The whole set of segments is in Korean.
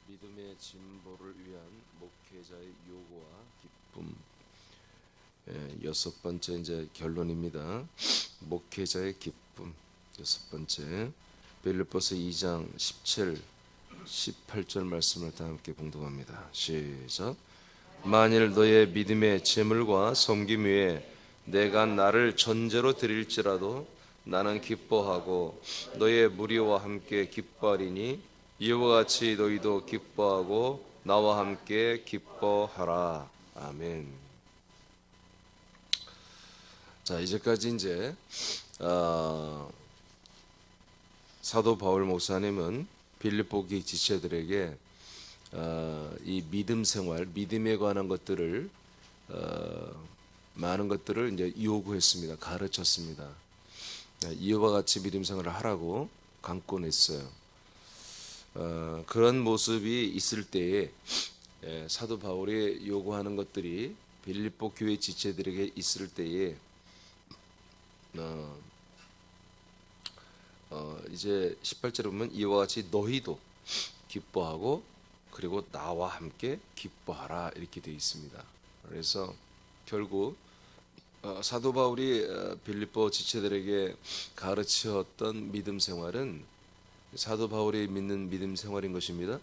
믿음의 진보를 위한 목회자의 요구와 기쁨. 여섯 번째 이제 결론입니다. 목회자의 기쁨. 여섯 번째 빌립보서 2장 17, 18절 말씀을 다 함께 봉독합니다. 시작. 만일 너의 믿음의 재물과 섬김 위에 내가 나를 전제로 드릴지라도 나는 기뻐하고 너의 무리와 함께 기뻐하리니 이와 같이 너희도 기뻐하고 나와 함께 기뻐하라. 아멘. 자, 이제까지 이제 사도 바울 목사님은 빌립보 교회 지체들에게 이 믿음 생활, 믿음에 관한 것들을 많은 것들을 이제 요구했습니다. 가르쳤습니다. 이와 같이 믿음 생활을 하라고 강권했어요. 그런 모습이 있을 때에 사도 바울이 요구하는 것들이 빌립보 교회 지체들에게 있을 때에 이제 18절에 보면 이와 같이 너희도 기뻐하고 그리고 나와 함께 기뻐하라 이렇게 되어 있습니다. 그래서 결국 사도 바울이 빌립보 지체들에게 가르치었던 믿음 생활은 사도 바울이 믿는 믿음 생활인 것입니다.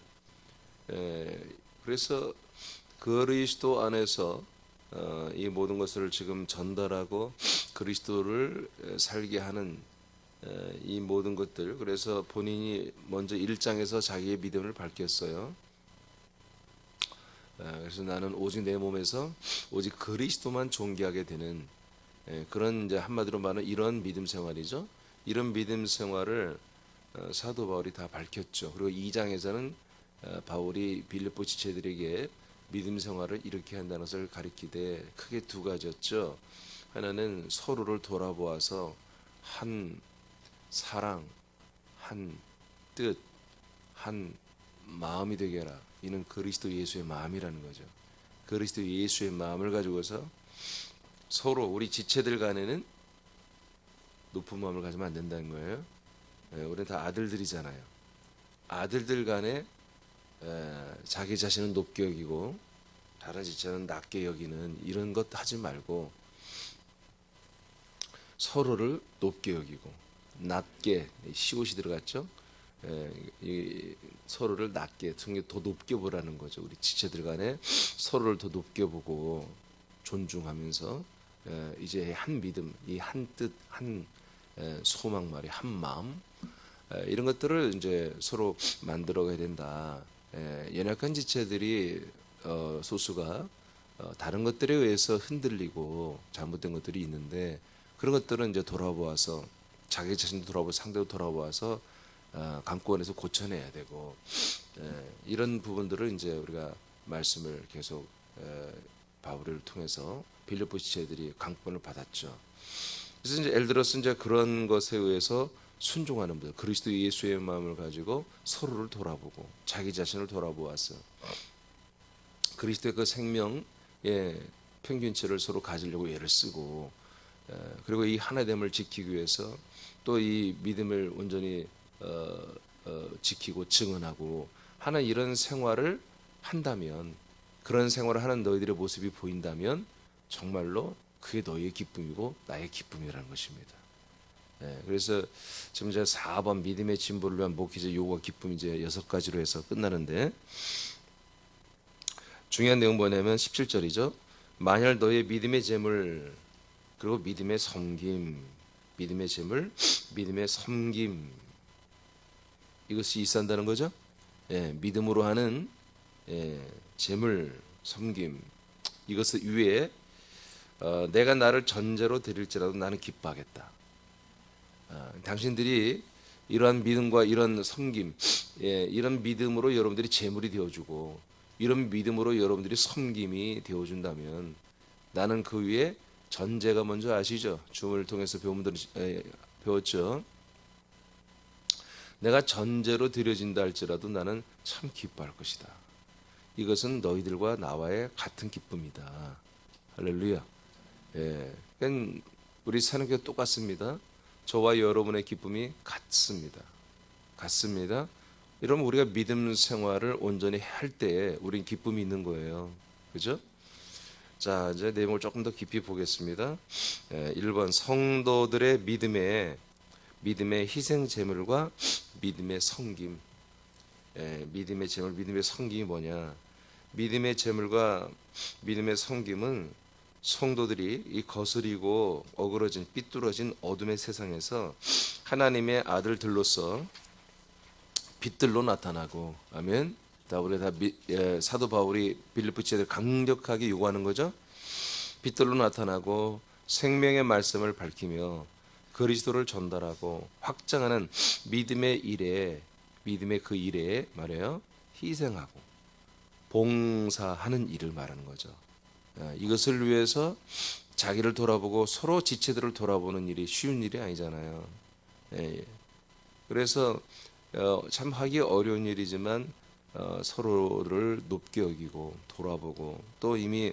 그래서 그리스도 안에서 이 모든 것을 지금 전달하고 그리스도를 살게 하는 이 모든 것들. 그래서 본인이 먼저 1장에서 자기의 믿음을 밝혔어요. 그래서 나는 오직 내 몸에서 오직 그리스도만 존귀하게 되는 그런 이제 한마디로 말하면 이런 믿음 생활이죠. 이런 믿음 생활을 사도 바울이 다 밝혔죠. 그리고 2장에서는 바울이 빌립보 지체들에게 믿음 생활을 이렇게 한다는 것을 가리키되 크게 두 가지였죠. 하나는 서로를 돌아보아서 한 사랑, 한 뜻, 한 마음이 되게 하라. 이는 그리스도 예수의 마음이라는 거죠. 그리스도 예수의 마음을 가지고서 서로 우리 지체들 간에는 높은 마음을 가지면 안 된다는 거예요. 우리는 다 아들들이잖아요. 아들들 간에 자기 자신은 높게 여기고 다른 지체는 낮게 여기는 이런 것 하지 말고 서로를 높게 여기고 낮게, 시옷이 들어갔죠. 서로를 낮게, 더 높게 보라는 거죠. 우리 지체들 간에 서로를 더 높게 보고 존중하면서 이제 한 믿음, 이 한 뜻, 한 소망 말이 한 마음, 이런 것들을 이제 서로 만들어가야 된다. 연약한 지체들이 소수가 다른 것들에 의해서 흔들리고 잘못된 것들이 있는데 그런 것들은 이제 돌아보아서 자기 자신도 돌아보고 상대도 돌아보아서 강권에서 고쳐내야 되고 이런 부분들을 이제 우리가 말씀을 계속 바울을 통해서 빌립보 지체들이 강권을 받았죠. 그래서 이제 예를 들어서 이제 그런 것에 의해서 순종하는 분들, 그리스도 예수의 마음을 가지고 서로를 돌아보고 자기 자신을 돌아보아서 그리스도의 그 생명의 평균치를 서로 가지려고 애를 쓰고 그리고 이 하나됨을 지키기 위해서 또 이 믿음을 온전히 지키고 증언하고 하는 이런 생활을 한다면 그런 생활을 하는 너희들의 모습이 보인다면 정말로 그게 너희의 기쁨이고 나의 기쁨이라는 것입니다. 그래서 지금 이제 4번 믿음의 진보를 위한 목회자 요구와 기쁨 이제 6가지로 해서 끝나는데 중요한 내용 뭐냐면 17절이죠. 만일 너의 믿음의 재물 그리고 믿음의 섬김, 믿음의 재물, 믿음의 섬김 이것이 있어한다는 거죠. 믿음으로 하는 재물, 섬김 이것을 위해 내가 나를 전제로 드릴지라도 나는 기뻐하겠다. 당신들이 이러한 믿음과 이런 섬김, 이런 믿음으로 여러분들이 재물이 되어주고 이런 믿음으로 여러분들이 섬김이 되어준다면 나는 그 위에 전제가 먼저 아시죠? 주문을 통해서 배웠죠. 내가 전제로 드려진다 할지라도 나는 참 기뻐할 것이다. 이것은 너희들과 나와의 같은 기쁨이다. 할렐루야. 그러니까 우리 사는 게 똑같습니다. 저와 여러분의 기쁨이 같습니다. 이러면 우리가 믿음 생활을 온전히 할 때 우린 기쁨이 있는 거예요. 그죠? 자, 이제 내용을 조금 더 깊이 보겠습니다. 1번 성도들의 믿음의 희생 제물과 믿음의 섬김. 믿음의 제물, 믿음의 섬김이 뭐냐? 믿음의 제물과 믿음의 섬김은 성도들이 이 거스리고 어그러진 삐뚤어진 어둠의 세상에서 하나님의 아들들로서 빛들로 나타나고, 아멘. 다 우리 다 사도 바울이 빌립보 지체들 강력하게 요구하는 거죠. 빛들로 나타나고 생명의 말씀을 밝히며 그리스도를 전달하고 확장하는 믿음의 그 일에 말해요. 희생하고 봉사하는 일을 말하는 거죠. 이것을 위해서 자기를 돌아보고 서로 지체들을 돌아보는 일이 쉬운 일이 아니잖아요. 그래서 참 하기 어려운 일이지만 서로를 높게 여기고 돌아보고 또 이미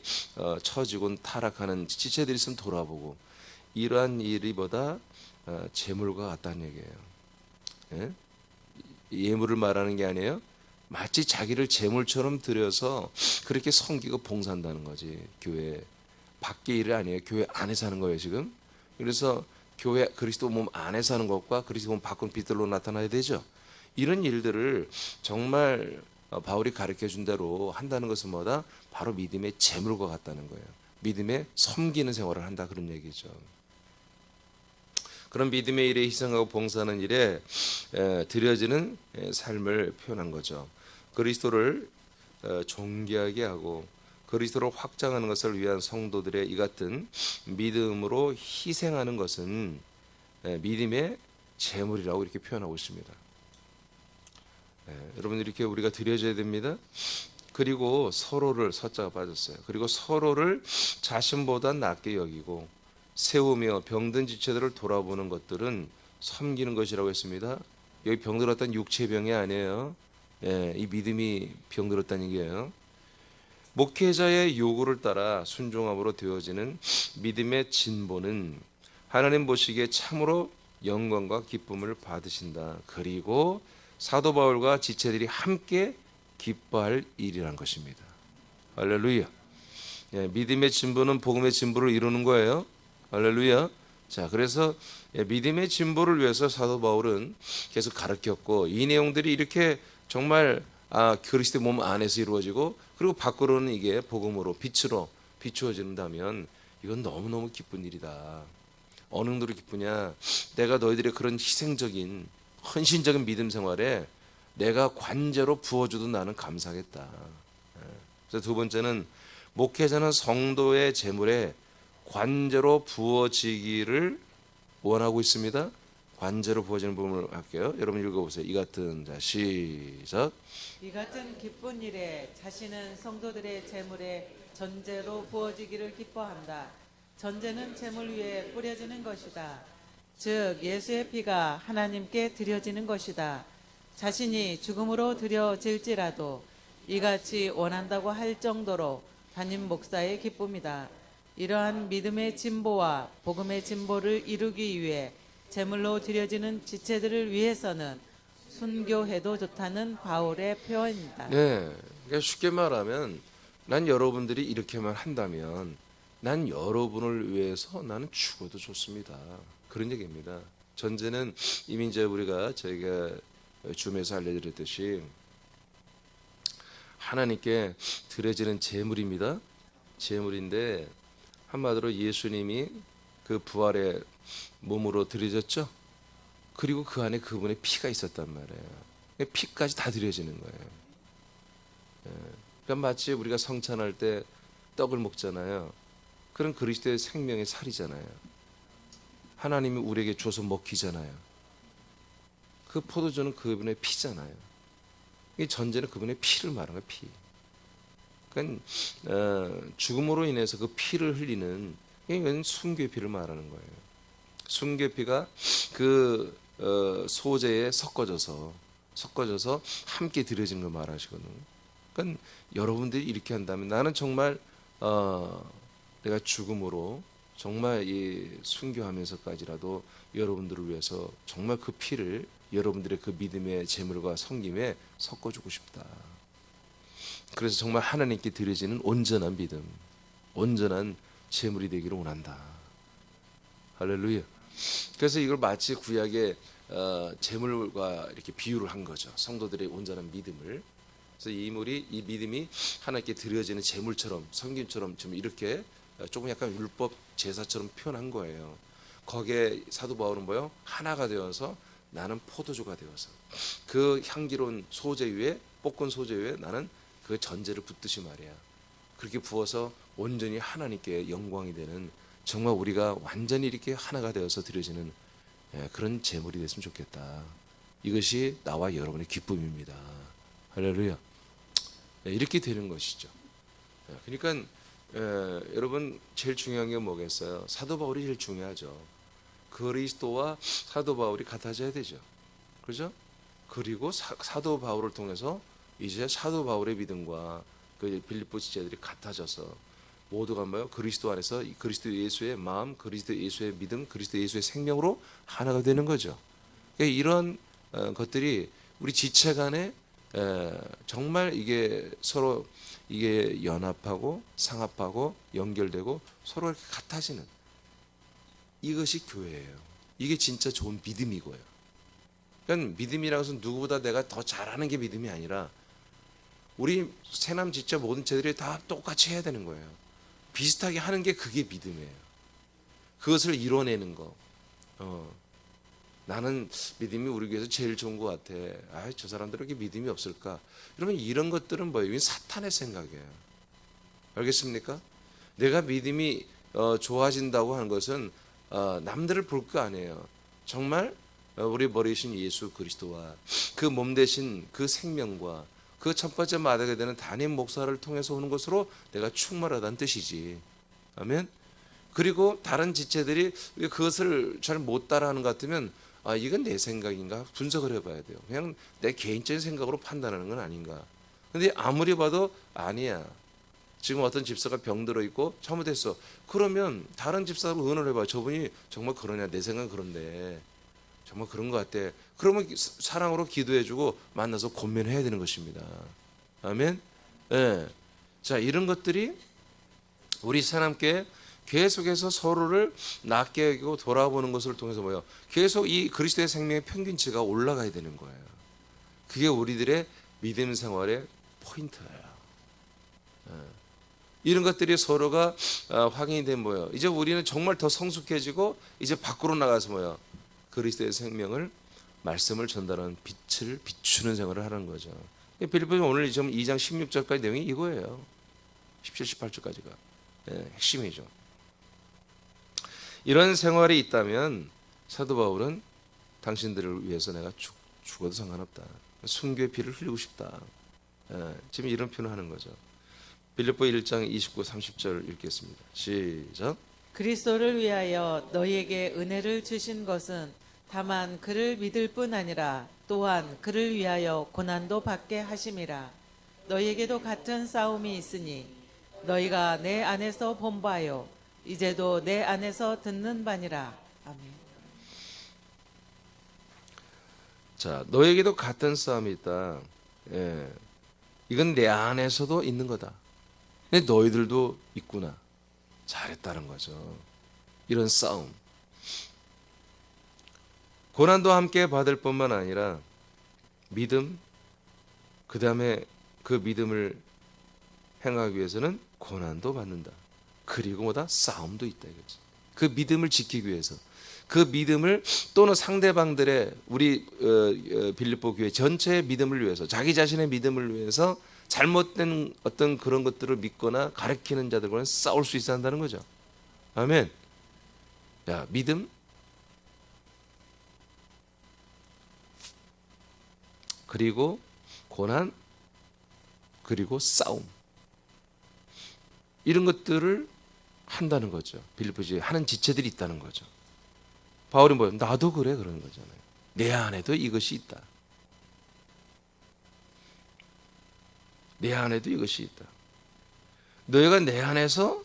처지곤 타락하는 지체들이 있으면 돌아보고 이러한 일이보다 재물과 같다는 얘기예요. 예물을 말하는 게 아니에요. 마치 자기를 재물처럼 들여서 그렇게 섬기고 봉사한다는 거지. 교회 밖의 일이 아니에요. 교회 안에서 하는 거예요 지금. 그래서 교회 그리스도 몸 안에서 하는 것과 그리스도 몸 밖은 빛들로 나타나야 되죠. 이런 일들을 정말 바울이 가르쳐준 대로 한다는 것은 뭐다? 바로 믿음의 재물과 같다는 거예요. 믿음의 섬기는 생활을 한다 그런 얘기죠. 그런 믿음의 일에 희생하고 봉사하는 일에 드려지는 삶을 표현한 거죠. 그리스도를 존귀하게 하고 그리스도를 확장하는 것을 위한 성도들의 이 같은 믿음으로 희생하는 것은 믿음의 재물이라고 이렇게 표현하고 있습니다. 여러분 이렇게 우리가 드려져야 됩니다. 그리고 서로를 서자가 빠졌어요. 그리고 서로를 자신보다 낮게 여기고 세우며 병든 지체들을 돌아보는 것들은 섬기는 것이라고 했습니다. 여기 병들었다는 육체의 병이 아니에요. 이 믿음이 병들었다는 얘기예요. 목회자의 요구를 따라 순종함으로 되어지는 믿음의 진보는 하나님 보시기에 참으로 영광과 기쁨을 받으신다. 그리고 사도 바울과 지체들이 함께 기뻐할 일이란 것입니다. 할렐루야. 믿음의 진보는 복음의 진보를 이루는 거예요. 할렐루야. 자, 그래서 믿음의 진보를 위해서 사도 바울은 계속 가르쳤고 이 내용들이 이렇게 정말 그리스도의 몸 안에서 이루어지고 그리고 밖으로는 이게 복음으로 빛으로 비추어진다면 이건 너무너무 기쁜 일이다. 어느 정도로 기쁘냐? 내가 너희들의 그런 희생적인 헌신적인 믿음 생활에 내가 관제로 부어줘도 나는 감사하겠다. 그래서 두 번째는 목회자는 성도의 재물에 관제로 부어지기를 원하고 있습니다. 관제로 부어지는 부분을 할게요. 여러분 읽어보세요. 이 같은 자 시작. 이 같은 기쁜 일에 자신은 성도들의 재물에 전제로 부어지기를 기뻐한다. 전제는 재물 위에 뿌려지는 것이다. 즉 예수의 피가 하나님께 드려지는 것이다. 자신이 죽음으로 드려질지라도 이같이 원한다고 할 정도로 담임 목사의 기쁨이다. 이러한 믿음의 진보와 복음의 진보를 이루기 위해 제물로 드려지는 지체들을 위해서는 순교해도 좋다는 바울의 표현이다. 네, 그러니까 쉽게 말하면 난 여러분들이 이렇게만 한다면 난 여러분을 위해서 나는 죽어도 좋습니다. 그런 얘기입니다. 전제는 이미 이제 저희가 줌에서 알려드렸듯이 하나님께 드려지는 제물입니다. 제물인데 한마디로 예수님이 그 부활의 몸으로 드려졌죠. 그리고 그 안에 그분의 피가 있었단 말이에요. 피까지 다 드려지는 거예요. 그러니까 마치 우리가 성찬할 때 떡을 먹잖아요. 그런 그리스도의 생명의 살이잖아요. 하나님이 우리에게 줘서 먹히잖아요. 그 포도주는 그분의 피잖아요. 이 전제는 그분의 피를 말하는 거예요. 피. 그러니까 죽음으로 인해서 그 피를 흘리는 이건 순교의 피를 말하는 거예요. 순교의 피가 그 소재에 섞어져서 함께 드려진 걸 말하시거든요. 그러니까 여러분들이 이렇게 한다면 나는 정말 내가 죽음으로 정말 이 순교하면서까지라도 여러분들을 위해서 정말 그 피를 여러분들의 그 믿음의 재물과 섬김에 섞어주고 싶다. 그래서 정말 하나님께 드려지는 온전한 믿음, 온전한 재물이 되기를 원한다. 할렐루야. 그래서 이걸 마치 구약의 재물과 이렇게 비유를 한 거죠. 성도들의 온전한 믿음을. 그래서 이 믿음이 하나님께 드려지는 재물처럼, 섬김처럼 좀 이렇게 조금 약간 율법 제사처럼 표현한 거예요. 거기에 사도 바울은 뭐요? 하나가 되어서 나는 포도주가 되어서 그 향기로운 소재 위에, 볶은 소재 위에 나는 그 전제를 붓듯이 말이야. 그렇게 부어서 온전히 하나님께 영광이 되는, 정말 우리가 완전히 이렇게 하나가 되어서 드려지는 그런 제물이 됐으면 좋겠다. 이것이 나와 여러분의 기쁨입니다. 할렐루야. 이렇게 되는 것이죠. 그러니까 여러분 제일 중요한 게 뭐겠어요? 사도 바울이 제일 중요하죠. 그리스도와 사도 바울이 같아져야 되죠. 그렇죠? 그리고 사도 바울을 통해서 이제 사도 바울의 믿음과 그 빌립보 지체들이 같아져서 모두가 뭐요? 그리스도 안에서 그리스도 예수의 마음, 그리스도 예수의 믿음, 그리스도 예수의 생명으로 하나가 되는 거죠. 그러니까 이런 것들이 우리 지체 간에 정말 이게 서로 이게 연합하고 상합하고 연결되고 서로 이렇게 같아지는, 이것이 교회예요. 이게 진짜 좋은 믿음이고요. 그러니까 믿음이라고 해서 누구보다 내가 더 잘하는 게 믿음이 아니라 우리 새남 지체 모든 체들이 다 똑같이 해야 되는 거예요. 비슷하게 하는 게 그게 믿음이에요. 그것을 이뤄내는 거. 나는 믿음이 우리 교회에서 제일 좋은 것 같아. 저 사람들에게 믿음이 없을까? 그러면 이런 것들은 뭐예요? 이건 사탄의 생각이에요. 알겠습니까? 내가 믿음이 좋아진다고 하는 것은 남들을 볼 거 아니에요. 정말 우리 머리신 예수 그리스도와 그 몸 대신 그 생명과 그 첫 번째 마다게 되는 담임 목사를 통해서 오는 것으로 내가 충만하다는 뜻이지. 아멘. 그리고 다른 지체들이 그것을 잘 못 따라하는 것 같으면 이건 내 생각인가 분석을 해봐야 돼요. 그냥 내 개인적인 생각으로 판단하는 건 아닌가. 근데 아무리 봐도 아니야. 지금 어떤 집사가 병들어 있고 잘못했어. 그러면 다른 집사로 의논을 해봐. 저분이 정말 그러냐? 내 생각은 그런데 정말 그런 것 같아. 그러면 사랑으로 기도해주고 만나서 권면해야 되는 것입니다. 아멘. 네. 자, 이런 것들이 우리 사람께 계속해서 서로를 낫게 여기고 돌아보는 것을 통해서 뭐예요? 계속 이 그리스도의 생명의 평균치가 올라가야 되는 거예요. 그게 우리들의 믿음 생활의 포인트예요. 이런 것들이 서로가 확인이 되면 뭐예요? 이제 우리는 정말 더 성숙해지고 이제 밖으로 나가서 뭐예요? 그리스도의 생명을, 말씀을 전달하는 빛을 비추는 생활을 하는 거죠. 빌립보서 오늘 지금 2장 16절까지 내용이 이거예요. 17, 18절까지가 핵심이죠. 이런 생활이 있다면 사도 바울은 당신들을 위해서 내가 죽어도 상관없다. 순교의 피를 흘리고 싶다. 지금 이런 표현을 하는 거죠. 빌립보 1장 29, 30절 읽겠습니다. 시작. 그리스도를 위하여 너희에게 은혜를 주신 것은 다만 그를 믿을 뿐 아니라 또한 그를 위하여 고난도 받게 하심이라. 너희에게도 같은 싸움이 있으니 너희가 내 안에서 본 바요 이제도 내 안에서 듣는 바니라. 아멘. 자, 너에게도 같은 싸움이 있다. 이건 내 안에서도 있는 거다. 근데 너희들도 있구나. 잘했다는 거죠. 이런 싸움. 고난도 함께 받을 뿐만 아니라 믿음, 그 다음에 그 믿음을 행하기 위해서는 고난도 받는다. 그리고 뭐다? 싸움도 있다 이거지. 그 믿음을 지키기 위해서, 그 믿음을 또는 상대방들의 우리 빌립보 교회 전체의 믿음을 위해서, 자기 자신의 믿음을 위해서 잘못된 어떤 그런 것들을 믿거나 가르치는 자들과는 싸울 수 있어야 한다는 거죠. 아멘. 야, 믿음, 그리고 고난, 그리고 싸움, 이런 것들을 한다는 거죠. 빌립보에 하는 지체들이 있다는 거죠. 바울이 뭐예요? 나도 그래 그러는 거잖아요. 내 안에도 이것이 있다. 내 안에도 이것이 있다. 너희가 내 안에서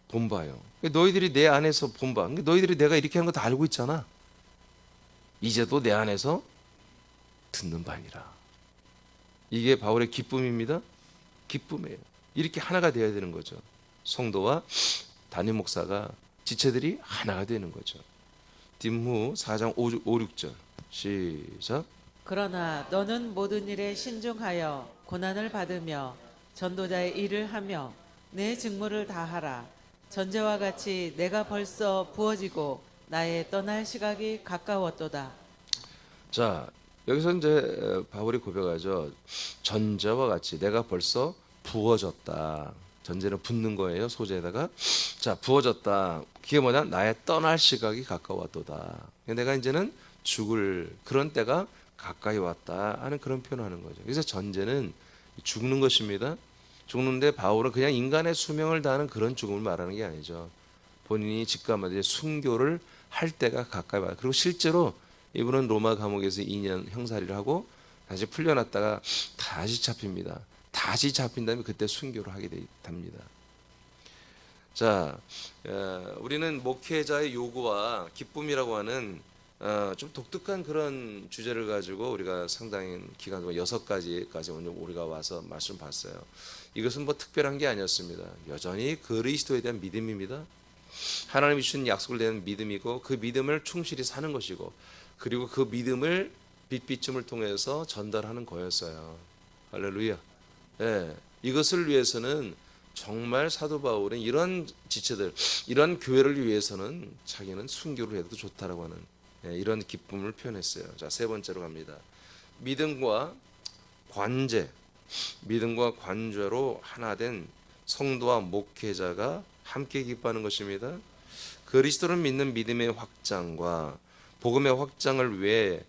본바요. 너희들이 내 안에서 본바. 너희들이 내가 이렇게 한 거 다 알고 있잖아. 이제도 내 안에서 듣는 바니라. 이게 바울의 기쁨입니다. 기쁨이에요. 이렇게 하나가 되어야 되는 거죠. 성도와 담임 목사가 지체들이 하나가 되는 거죠. 디모 4장 5, 6절 시작. 그러나 너는 모든 일에 신중하여 고난을 받으며 전도자의 일을 하며 내 직무를 다하라. 전제와 같이 내가 벌써 부어지고 나의 떠날 시각이 가까웠도다. 자, 여기서 이제 바울이 고백하죠. 전제와 같이 내가 벌써 부어졌다. 전제는 붓는 거예요, 소재에다가. 자, 부어졌다. 그게 뭐냐? 나의 떠날 시각이 가까웠도다. 내가 이제는 죽을 그런 때가 가까이 왔다 하는 그런 표현을 하는 거죠. 그래서 전제는 죽는 것입니다. 죽는데 바울은 그냥 인간의 수명을 다하는 그런 죽음을 말하는 게 아니죠. 본인이 직감하듯이 순교를 할 때가 가까이 와요. 그리고 실제로 이분은 로마 감옥에서 2년 형살이를 하고 다시 풀려났다가 다시 잡힙니다. 다시 잡힌 다음에 그때 순교를 하게 됩니다. 자, 우리는 목회자의 요구와 기쁨이라고 하는 좀 독특한 그런 주제를 가지고 우리가 상당히 기간 동안 6가지까지 오늘 우리가 와서 말씀 봤어요. 이것은 뭐 특별한 게 아니었습니다. 여전히 그리스도에 대한 믿음입니다. 하나님이 주신 약속을 대한 믿음이고 그 믿음을 충실히 사는 것이고 그리고 그 믿음을 빛비춤을 통해서 전달하는 거였어요. 할렐루야. 예, 이것을 위해서는 정말 사도 바울은 이런 지체들, 이런 교회를 위해서는 자기는 순교를 해도 좋다라고 하는 이런 기쁨을 표현했어요. 자, 세 번째로 갑니다. 믿음과 관제, 믿음과 관제로 하나 된 성도와 목회자가 함께 기뻐하는 것입니다. 그리스도를 믿는 믿음의 확장과 복음의 확장을 위해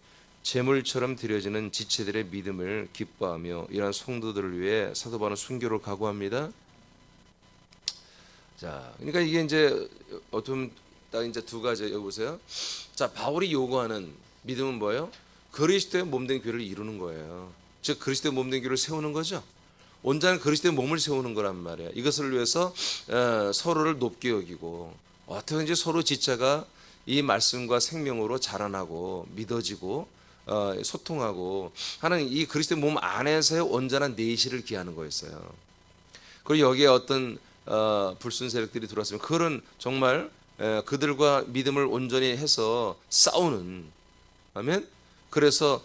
제물처럼 드려지는 지체들의 믿음을 기뻐하며 이러한 성도들을 위해 사도 바울은 순교를 각오합니다. 자, 그러니까 이게 이제 어떤 딱 이제 두 가지 여기 보세요. 자, 바울이 요구하는 믿음은 뭐예요? 그리스도의 몸된 교회를 이루는 거예요. 즉 그리스도의 몸된 교회를 세우는 거죠. 온전한 그리스도의 몸을 세우는 거란 말이에요. 이것을 위해서 서로를 높게 여기고 어떻게든지 서로 지체가 이 말씀과 생명으로 자라나고 믿어지고 소통하고 하는 이 그리스도의 몸 안에서의 온전한 내실을 기하는 거였어요. 그리고 여기에 어떤 불순 세력들이 들어왔으면 그들은 정말 그들과 믿음을 온전히 해서 싸우는 아멘. 그래서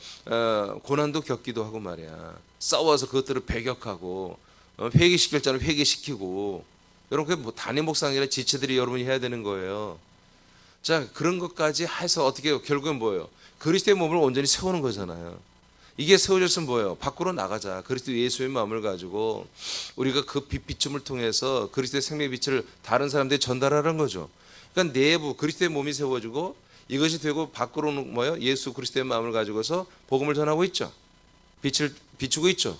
고난도 겪기도 하고 말이야. 싸워서 그것들을 배격하고 회개시킬 자는 회개시키고 여러분 뭐 담임 목사가 아니라 지체들이 여러분이 해야 되는 거예요. 자, 그런 것까지 해서 어떻게 해요? 결국은 뭐예요? 그리스도의 몸을 온전히 세우는 거잖아요. 이게 세워졌으면 뭐예요? 밖으로 나가자. 그리스도 예수의 마음을 가지고 우리가 그 빛비춤을 통해서 그리스도의 생명의 빛을 다른 사람들이 전달하는 거죠. 그러니까 내부 그리스도의 몸이 세워지고 이것이 되고 밖으로는 뭐예요? 예수 그리스도의 마음을 가지고서 복음을 전하고 있죠. 빛을 비추고 있죠.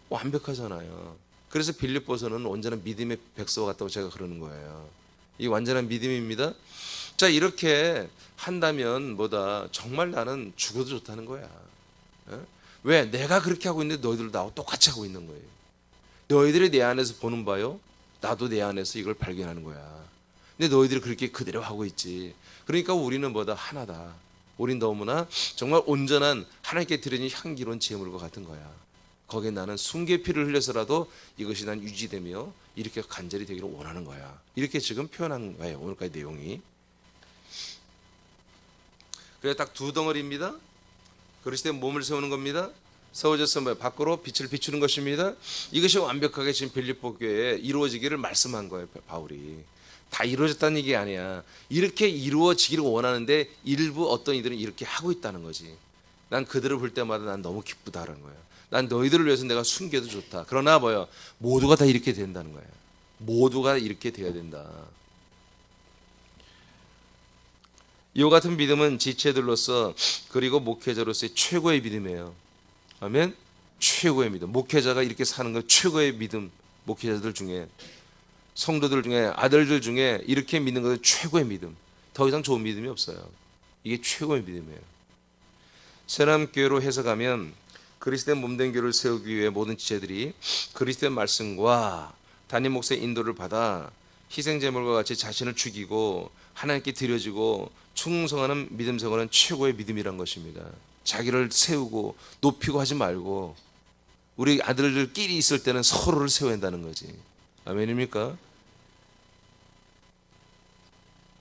완벽하잖아요. 그래서 빌립보서는 온전한 믿음의 백성과 같다고 제가 그러는 거예요. 이 완전한 믿음입니다. 자, 이렇게 한다면 뭐다? 정말 나는 죽어도 좋다는 거야. 왜? 내가 그렇게 하고 있는데 너희들도 나하고 똑같이 하고 있는 거예요. 너희들이 내 안에서 보는 바요, 나도 내 안에서 이걸 발견하는 거야. 근데 너희들이 그렇게 그대로 하고 있지. 그러니까 우리는 뭐다? 하나다. 우린 너무나 정말 온전한 하나님께 드려진 향기로운 제물과 같은 거야. 거기에 나는 순교의 피를 흘려서라도 이것이 난 유지되며 이렇게 간절히 되기를 원하는 거야. 이렇게 지금 표현한 거예요. 오늘까지 내용이. 그래서 딱 두 덩어리입니다. 그리스도의 몸을 세우는 겁니다. 세워져서 밖으로 빛을 비추는 것입니다. 이것이 완벽하게 지금 빌립보 교회에 이루어지기를 말씀한 거예요. 바울이. 다 이루어졌다는 얘기 아니야. 이렇게 이루어지기를 원하는데 일부 어떤 이들은 이렇게 하고 있다는 거지. 난 그들을 볼 때마다 난 너무 기쁘다는 거야. 난 너희들을 위해서 내가 숨겨도 좋다. 그러나 뭐야? 모두가 다 이렇게 된다는 거야. 모두가 이렇게 돼야 된다. 이와 같은 믿음은 지체들로서 그리고 목회자로서의 최고의 믿음이에요. 아멘. 최고의 믿음. 목회자가 이렇게 사는 건 최고의 믿음. 목회자들 중에 성도들 중에 아들들 중에 이렇게 믿는 것은 최고의 믿음. 더 이상 좋은 믿음이 없어요. 이게 최고의 믿음이에요. 새남교회로 해석하면 그리스도의 몸된 교회를 세우기 위해 모든 지체들이 그리스도의 말씀과 담임 목사의 인도를 받아 희생제물과 같이 자신을 죽이고 하나님께 드려지고 충성하는 믿음 생활은 최고의 믿음이란 것입니다. 자기를 세우고 높이고 하지 말고 우리 아들들끼리 있을 때는 서로를 세워야 한다는 거지. 아멘입니까?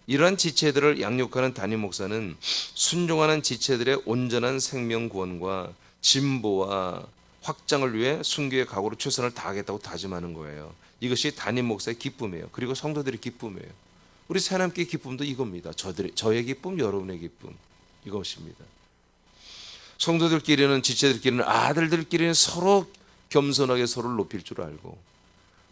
이러한 지체들을 양육하는 담임 목사는 순종하는 지체들의 온전한 생명 구원과 진보와 확장을 위해 순교의 각오로 최선을 다하겠다고 다짐하는 거예요. 이것이 담임 목사의 기쁨이에요. 그리고 성도들의 기쁨이에요. 우리 새남교의 기쁨도 이겁니다. 저의 기쁨, 여러분의 기쁨 이것입니다. 성도들끼리는 지체들끼리는 아들들끼리는 서로 겸손하게 서로를 높일 줄 알고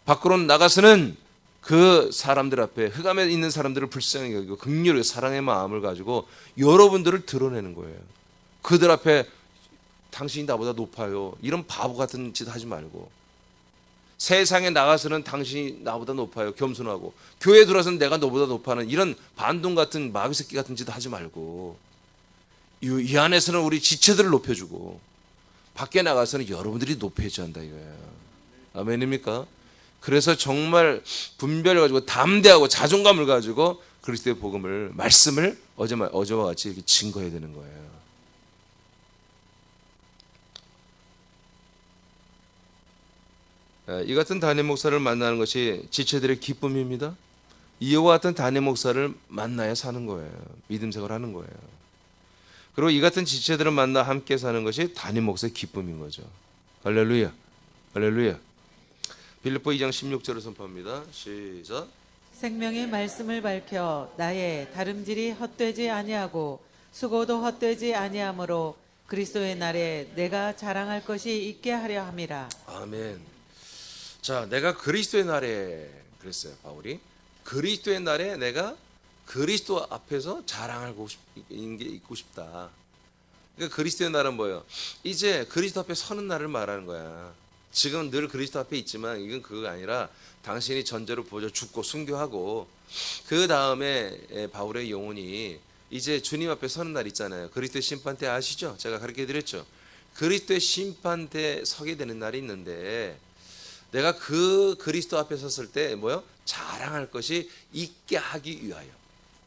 밖으로 나가서는 그 사람들 앞에 흑암에 있는 사람들을 불쌍히 여기고 긍휼하게 사랑의 마음을 가지고 여러분들을 드러내는 거예요. 그들 앞에 당신이 나보다 높아요. 이런 바보 같은 짓 하지 말고 세상에 나가서는 당신이 나보다 높아요. 겸손하고 교회에 들어와서는 내가 너보다 높아는 이런 반동 같은 마귀 새끼 같은 짓 하지 말고 이 안에서는 우리 지체들을 높여주고 밖에 나가서는 여러분들이 높여줘야 한다 이거예요. 아멘입니까? 그래서 정말 분별을 가지고 담대하고 자존감을 가지고 그리스도의 복음을 말씀을 어제와 같이 이렇게 증거해야 되는 거예요. 이 같은 담임 목사를 만나는 것이 지체들의 기쁨입니다. 이와 같은 담임 목사를 만나야 사는 거예요. 믿음 생활을 하는 거예요. 그리고 이 같은 지체들을 만나 함께 사는 것이 담임 목사의 기쁨인 거죠. 할렐루야. 할렐루야. 빌립보 2장 16절을 선포합니다. 시작. 생명의 말씀을 밝혀 나의 다름질이 헛되지 아니하고 수고도 헛되지 아니하므로 그리스도의 날에 내가 자랑할 것이 있게 하려 함이라. 아멘. 자, 내가 그리스도의 날에 그랬어요, 바울이. 그리스도의 날에 내가 그리스도 앞에서 자랑하고 싶은 게 있고 싶다. 그러니까 그리스도의 날은 뭐예요? 이제 그리스도 앞에 서는 날을 말하는 거야. 지금 늘 그리스도 앞에 있지만 이건 그거가 아니라 당신이 전제로 부어져 죽고 순교하고 그 다음에 바울의 영혼이 이제 주님 앞에 서는 날 있잖아요. 그리스도의 심판대 아시죠? 제가 가르쳐 드렸죠. 그리스도의 심판대 서게 되는 날이 있는데 내가 그 그리스도 앞에 섰을 때 뭐요? 자랑할 것이 있게 하기 위하여.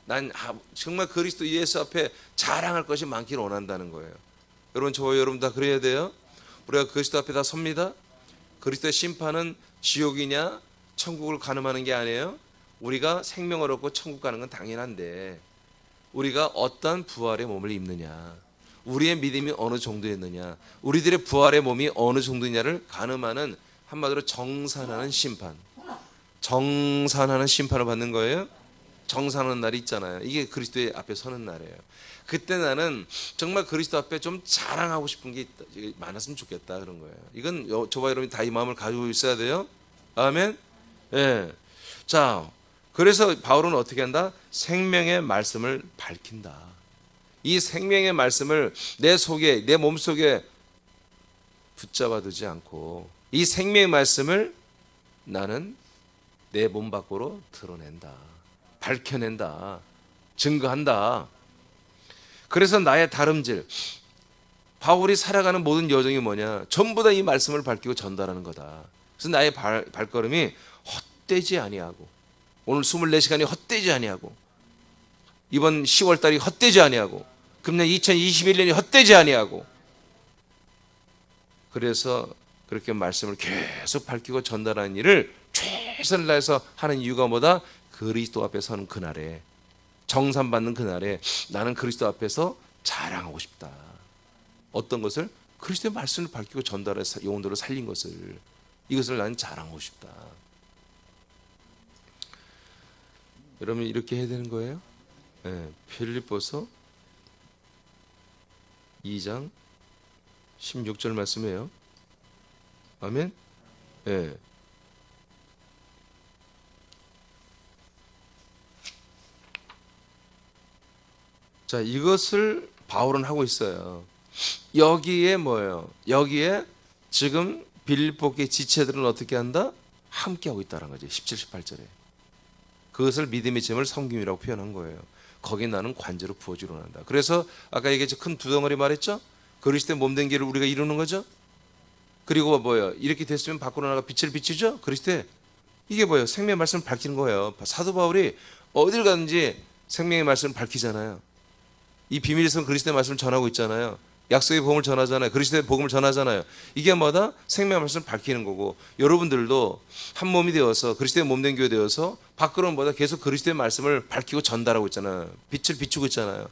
난 정말 그리스도 예수 앞에 자랑할 것이 많기를 원한다는 거예요. 여러분, 저와 여러분 다 그래야 돼요. 우리가 그리스도 앞에 다 섭니다. 그리스도의 심판은 지옥이냐 천국을 가늠하는 게 아니에요. 우리가 생명을 얻고 천국 가는 건 당연한데 우리가 어떤 부활의 몸을 입느냐, 우리의 믿음이 어느 정도였느냐, 우리들의 부활의 몸이 어느 정도냐를 가늠하는 한마디로 정산하는 심판, 정산하는 심판을 받는 거예요. 정산하는 날이 있잖아요. 이게 그리스도의 앞에 서는 날이에요. 그때 나는 정말 그리스도 앞에 좀 자랑하고 싶은 게 많았으면 좋겠다 그런 거예요. 이건 저와 여러분이 다 이 마음을 가지고 있어야 돼요. 아멘. 예. 자, 그래서 바울은 어떻게 한다? 생명의 말씀을 밝힌다. 이 생명의 말씀을 내 속에, 내 몸 속에 붙잡아두지 않고 이 생명의 말씀을 나는 내 몸 밖으로 드러낸다. 밝혀낸다. 증거한다. 그래서 나의 다름질, 바울이 살아가는 모든 여정이 뭐냐? 전부 다 이 말씀을 밝히고 전달하는 거다. 그래서 나의 발걸음이 헛되지 아니하고, 오늘 24시간이 헛되지 아니하고, 이번 10월 달이 헛되지 아니하고, 금년 2021년이 헛되지 아니하고, 그래서 그렇게 말씀을 계속 밝히고 전달하는 일을 최선을 다해서 하는 이유가 뭐다? 그리스도 앞에 서는 그날에, 정산받는 그날에 나는 그리스도 앞에서 자랑하고 싶다. 어떤 것을? 그리스도의 말씀을 밝히고 전달해서 영혼들을 살린 것을, 이것을 나는 자랑하고 싶다. 여러분 이렇게 해야 되는 거예요. 빌립보서 2장 16절 말씀이에요. 아멘. 예. 자, 이것을 바울은 하고 있어요. 여기에 뭐예요? 여기에 지금 빌립보의 지체들은 어떻게 한다? 함께 하고 있다는 거죠. 17, 18절에. 그것을 믿음의 잼을 섬김이라고 표현한 거예요. 거기 나는 관제로 부어주려 한다. 그래서 아까 얘기했죠. 큰 두 덩어리 말했죠. 그리스도의 몸된 길을 우리가 이루는 거죠. 그리고 뭐예요? 이렇게 됐으면 밖으로 나가 빛을 비추죠. 그리스도의 이게 뭐예요? 생명의 말씀을 밝히는 거예요. 사도 바울이 어딜 가든지 생명의 말씀을 밝히잖아요. 이 비밀에서 그리스도의 말씀을 전하고 있잖아요. 약속의 복음을 전하잖아요. 그리스도의 복음을 전하잖아요. 이게 뭐다? 생명의 말씀을 밝히는 거고, 여러분들도 한 몸이 되어서 그리스도의 몸된 교회 되어서 밖으로는 뭐다? 계속 그리스도의 말씀을 밝히고 전달하고 있잖아요. 빛을 비추고 있잖아요.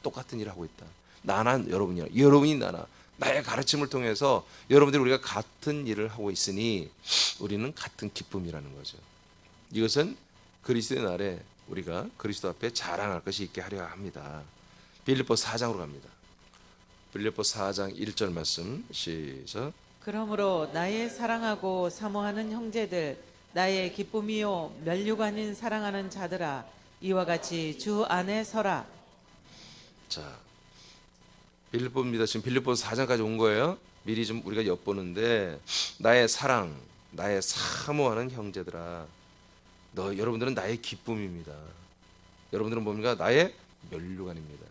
똑같은 일을 하고 있다. 나나 여러분이야. 여러분이 나나. 나의 가르침을 통해서 여러분들이 우리가 같은 일을 하고 있으니 우리는 같은 기쁨이라는 거죠. 이것은 그리스도의 날에 우리가 그리스도 앞에 자랑할 것이 있게 하려 합니다. 빌립보서 4장으로 갑니다. 빌립보서 4장 1절 말씀 시작. 그러므로 나의 사랑하고 사모하는 형제들, 나의 기쁨이요 면류관인 사랑하는 자들아, 이와 같이 주 안에 서라. 자, 빌립보입니다. 지금 빌립보서 4장까지 온 거예요. 미리 좀 우리가 엿보는데, 나의 사랑, 나의 사모하는 형제들아, 여러분들은 나의 기쁨입니다. 여러분들은 뭡니까? 나의 면류관입니다.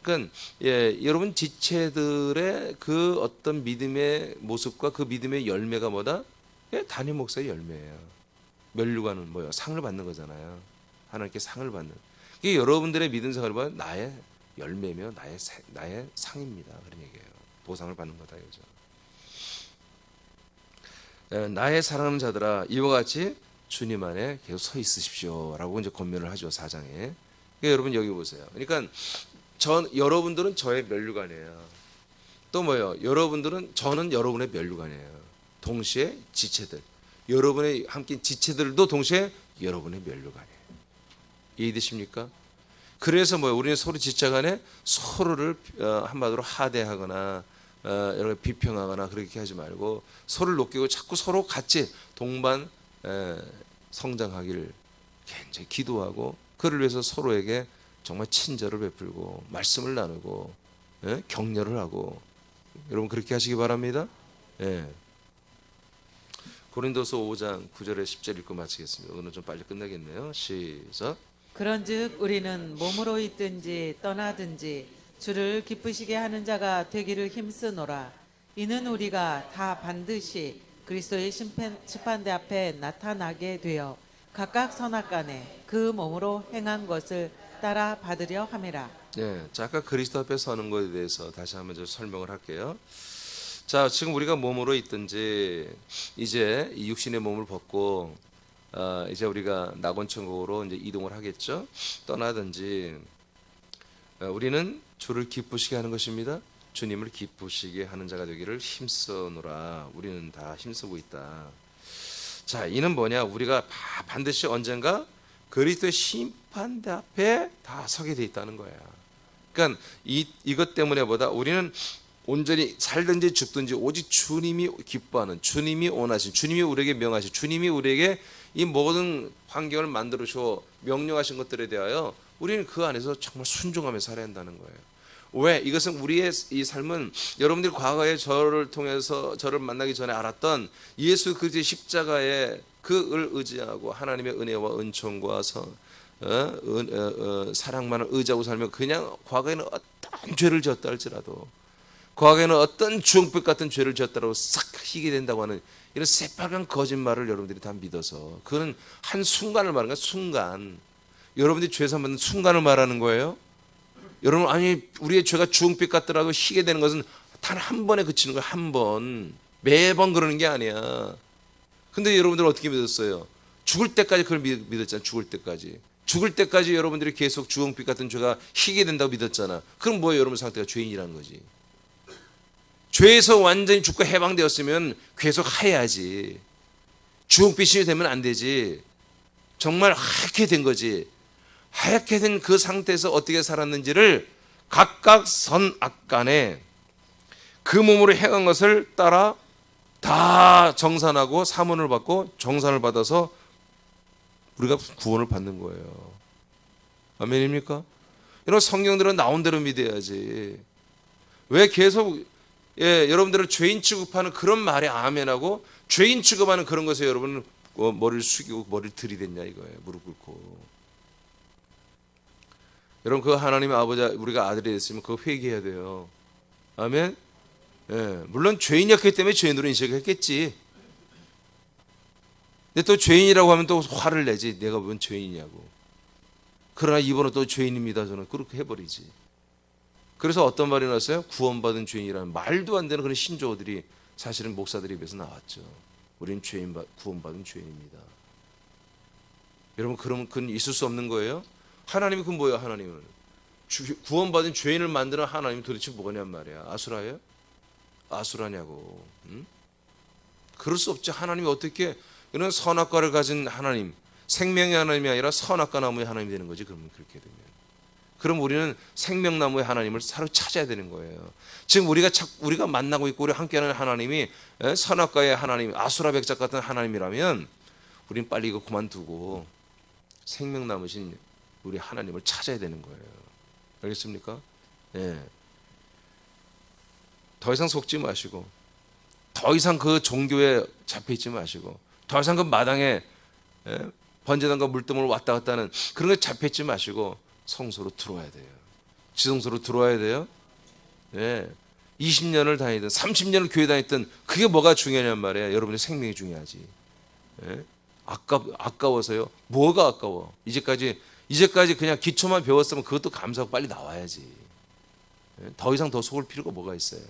그러니까 여러분 지체들의 그 어떤 믿음의 모습과 그 믿음의 열매가 뭐다? 담임 목사의 열매예요. 면류관은 뭐예요? 상을 받는 거잖아요. 하나님께 상을 받는. 이게 여러분들의 믿음 생활을 보면 나의 열매며 나의 상입니다. 그런 얘기예요. 보상을 받는 거다 이거죠. 나의 사랑하는 자들아, 이와 같이 주님 안에 계속 서 있으십시오라고 이제 권면을 하죠. 4장에. 그러니까 여러분 여기 보세요. 그러니까 여러분들은 저의 면류관이에요. 또 뭐예요? 저는 여러분의 면류관이에요. 동시에 지체들, 여러분의 함께 지체들도 동시에 여러분의 면류관이에요. 이해되십니까? 그래서 우리는 서로 지체간에 서로를 한마디로 하대하거나 여러 비평하거나 그렇게 하지 말고 서로를 높이고 자꾸 서로 같이 동반 성장하기를 굉장히 기도하고, 그를 위해서 서로에게 정말 친절을 베풀고 말씀을 나누고 격려를 하고, 여러분 그렇게 하시기 바랍니다. 고린도서 5장 9절에 10절 읽고 마치겠습니다. 오늘 좀 빨리 끝나겠네요. 시작. 그런즉 우리는 몸으로 있든지 떠나든지 주를 기쁘시게 하는 자가 되기를 힘쓰노라. 이는 우리가 다 반드시 그리스도의 심판대 앞에 나타나게 되어 각각 선악간에 그 몸으로 행한 것을 따라 받으려 함이라. 네, 자, 아까 그리스도 앞에 서는 것에 대해서 다시 한번 좀 설명을 할게요. 자, 지금 우리가 몸으로 있든지 이제 이 육신의 몸을 벗고 이제 우리가 낙원천국으로 이제 이동을 하겠죠. 떠나든지 우리는 주를 기쁘시게 하는 것입니다. 주님을 기쁘시게 하는 자가 되기를 힘써노라. 우리는 다 힘쓰고 있다. 자, 이는 뭐냐? 우리가 반드시 언젠가 그리스도의 심판대 앞에 다 서게 돼 있다는 거야. 그러니까 이것 때문에 우리는 온전히 살든지 죽든지 오직 주님이 기뻐하는, 주님이 원하신, 주님이 우리에게 명하신, 주님이 우리에게 이 모든 환경을 만들어 줘 명령하신 것들에 대하여 우리는 그 안에서 정말 순종하며 살아야 한다는 거예요. 왜? 이것은 우리의 이 삶은 여러분들이 과거에 저를 통해서 저를 만나기 전에 알았던 예수 그리스도의 십자가의 그을 의지하고 하나님의 은혜와 은총과 사랑만을 의지하고 살면, 그냥 과거에는 어떤 죄를 지었다 할지라도, 과거에는 어떤 주홍빛 같은 죄를 지었다고 싹 희게 된다고 하는 이런 새빨간 거짓말을 여러분들이 다 믿어서, 그거는 한 순간을 말하는 거야. 순간. 여러분들이 죄 사면 순간을 말하는 거예요. 여러분, 아니 우리의 죄가 주홍빛 같더라도 희게 되는 것은 단 한 번에 그치는 거야. 한 번. 매번 그러는 게 아니야. 근데 여러분들 어떻게 믿었어요? 죽을 때까지 그걸 믿었잖아. 죽을 때까지. 죽을 때까지 여러분들이 계속 주홍빛 같은 죄가 희게 된다고 믿었잖아. 그럼 뭐예요? 여러분 상태가 죄인이라는 거지. 죄에서 완전히 죽고 해방되었으면 계속 하야지. 주홍빛이 되면 안 되지. 정말 하얗게 된 거지. 하얗게 된 그 상태에서 어떻게 살았는지를 각각 선악간에 그 몸으로 행한 것을 따라 다 정산하고 사문을 받고 정산을 받아서 우리가 구원을 받는 거예요. 아멘입니까? 이런 성경들은 나온 대로 믿어야지. 왜 계속 여러분들을 죄인 취급하는 그런 말에 아멘하고 죄인 취급하는 그런 것에 여러분은 머리를 숙이고 머리를 들이댔냐 이거예요. 무릎 꿇고. 여러분, 그 하나님의 아버지, 우리가 아들이 됐으면 그거 회개해야 돼요. 아멘. 물론 죄인이었기 때문에 죄인으로 인식했겠지. 근데 또 죄인이라고 하면 또 화를 내지. 내가 웬 죄인이냐고. 그러나 이번은 또 죄인입니다. 저는 그렇게 해버리지. 그래서 어떤 말이 나왔어요? 구원받은 죄인이라는 말도 안 되는 그런 신조어들이 사실은 목사들 입에서 나왔죠. 우리는 구원받은 죄인입니다. 여러분, 그러면 그건 있을 수 없는 거예요? 하나님이 그건 뭐예요? 하나님은 구원받은 죄인을 만드는 하나님이 도대체 뭐냐는 말이야. 아수라예요? 아수라냐고. 응? 그럴 수 없죠. 하나님이 어떻게 이런 선악과를 가진 하나님, 생명의 하나님이 아니라 선악과 나무의 하나님이 되는 거지. 그러면 그렇게 되면, 그럼 우리는 생명나무의 하나님을 새로 찾아야 되는 거예요. 지금 우리가 만나고 있고 우리 함께하는 하나님이 선악과의 하나님, 아수라 백작 같은 하나님이라면 우리는 빨리 이거 그만두고 생명나무신 우리 하나님을 찾아야 되는 거예요. 알겠습니까? 예. 더 이상 속지 마시고, 더 이상 그 종교에 잡혀있지 마시고, 더 이상 그 마당에 번제단과 물두멍을 왔다 갔다 하는 그런 게 잡혀있지 마시고 성소로 들어와야 돼요. 지성소로 들어와야 돼요. 네. 20년을 다니든 30년을 교회 다녔든 그게 뭐가 중요하냔 말이에요. 여러분의 생명이 중요하지. 네. 아까워서요? 뭐가 아까워? 이제까지 그냥 기초만 배웠으면 그것도 감사하고 빨리 나와야지. 네. 더 이상 더 속을 필요가 뭐가 있어요?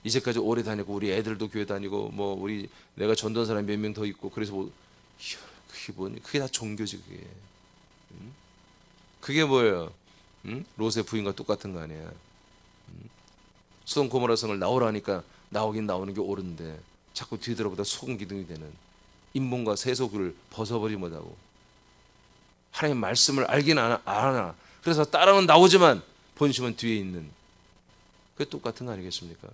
이제까지 오래 다니고 우리 애들도 교회 다니고 뭐 내가 전도한 사람이 몇 명 더 있고 그래서 그게 다 종교지 그게. 그게 뭐예요? 롯의 부인과 똑같은 거 아니야? 소돔 고모라 성을 나오라니까 나오긴 나오는 게 옳은데 자꾸 뒤돌아보다 소금 기둥이 되는 인본과 세속을 벗어버리 못하고 하나님의 말씀을 알긴 아나 그래서 따라는 나오지만 본심은 뒤에 있는 그게 똑같은 거 아니겠습니까?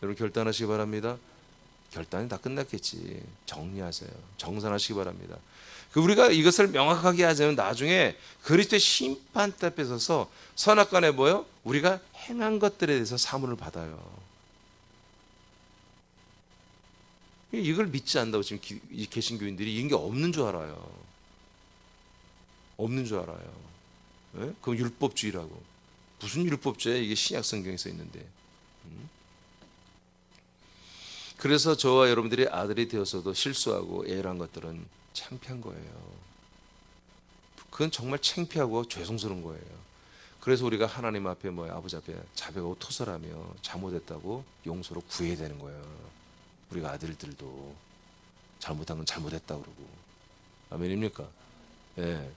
여러분 결단하시기 바랍니다. 결단이 다 끝났겠지. 정리하세요. 정산하시기 바랍니다. 우리가 이것을 명확하게 하자면 나중에 그리스도의 심판대 앞에 서서 선악간에 뭐요? 우리가 행한 것들에 대해서 사문을 받아요. 이걸 믿지 않는다고 지금 이 개신교인들이 이런 게 없는 줄 알아요. 없는 줄 알아요. 네? 그럼 율법주의라고. 무슨 율법주의야? 이게 신약 성경에 써 있는데. 그래서 저와 여러분들이 아들이 되어서도 실수하고 애란 것들은 창피한 거예요. 그건 정말 창피하고 죄송스러운 거예요. 그래서 우리가 하나님 앞에 아버지 앞에 자백하고 토설하며 잘못했다고 용서로 구해야 되는 거예요. 우리가 아들들도 잘못한 건 잘못했다 그러고. 아멘입니까? 예.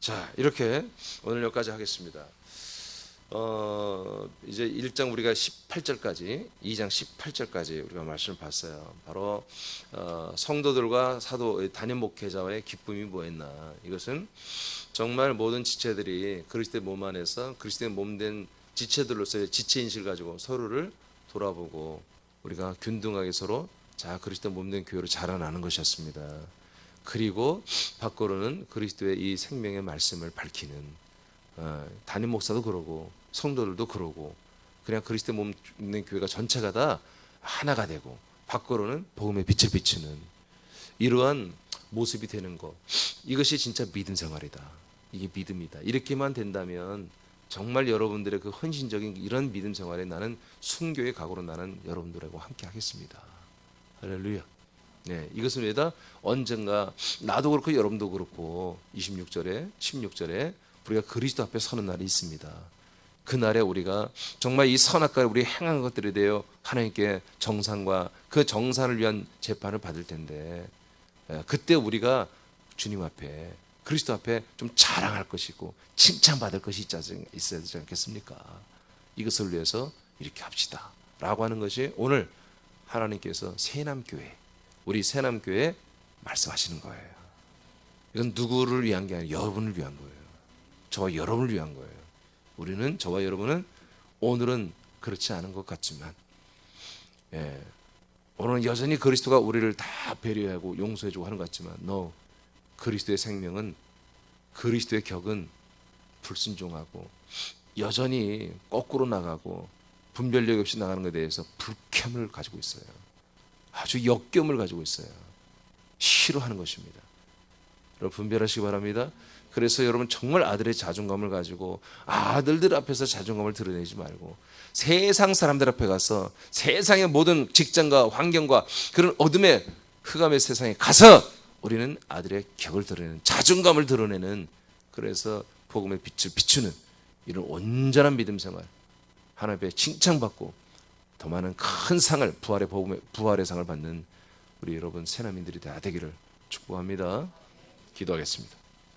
자, 이렇게 오늘 여기까지 하겠습니다. 이제 1장 우리가 18절까지 2장 18절까지 우리가 말씀을 봤어요. 바로 성도들과 사도 담임 목회자와의 기쁨이 뭐였나. 이것은 정말 모든 지체들이 그리스도의 몸 안에서 그리스도의 몸된 지체들로서의 지체인식을 가지고 서로를 돌아보고 우리가 균등하게 서로 그리스도 몸된 교회로 자라나는 것이었습니다. 그리고 밖으로는 그리스도의 이 생명의 말씀을 밝히는 담임 목사도 그러고 성도들도 그러고 그냥 그리스도 몸된 교회가 전체가 다 하나가 되고 밖으로는 복음의 빛을 비추는 이러한 모습이 되는 것, 이것이 진짜 믿음 생활이다. 이게 믿음이다. 이렇게만 된다면 정말 여러분들의 그 헌신적인 이런 믿음 생활에 나는 순교의 각오로 나는 여러분들하고 함께 하겠습니다. 할렐루야. 네, 이것은 왜다? 언젠가 나도 그렇고 여러분도 그렇고 26절에 16절에 우리가 그리스도 앞에 서는 날이 있습니다. 그 날에 우리가 정말 이 선악과를 우리 행한 것들에 대해 하나님께 정산과 그 정산을 위한 재판을 받을 텐데 그때 우리가 주님 앞에 그리스도 앞에 좀 자랑할 것이고 칭찬받을 것이 있어야 되지 않겠습니까? 이것을 위해서 이렇게 합시다 라고 하는 것이 오늘 하나님께서 새남교회 우리 새남교회에 말씀하시는 거예요. 이건 누구를 위한 게 아니라 여러분을 위한 거예요. 저와 여러분을 위한 거예요. 우리는 저와 여러분은 오늘은 그렇지 않은 것 같지만 오늘은 여전히 그리스도가 우리를 다 배려하고 용서해주고 하는 것 같지만 그리스도의 생명은 그리스도의 격은 불순종하고 여전히 거꾸로 나가고 분별력 없이 나가는 것에 대해서 불쾌함을 가지고 있어요. 아주 역경을 가지고 있어요. 싫어하는 것입니다. 여러분 분별하시기 바랍니다. 그래서 여러분 정말 아들의 자존감을 가지고 아들들 앞에서 자존감을 드러내지 말고 세상 사람들 앞에 가서 세상의 모든 직장과 환경과 그런 어둠의 흑암의 세상에 가서 우리는 아들의 격을 드러내는 자존감을 드러내는 그래서 복음의 빛을 비추는 이런 온전한 믿음 생활, 하나님 앞에 칭찬받고 더 많은 큰 상을, 부활의 상을 받는 우리 여러분 새나민들이 다 되기를 축복합니다. 기도하겠습니다.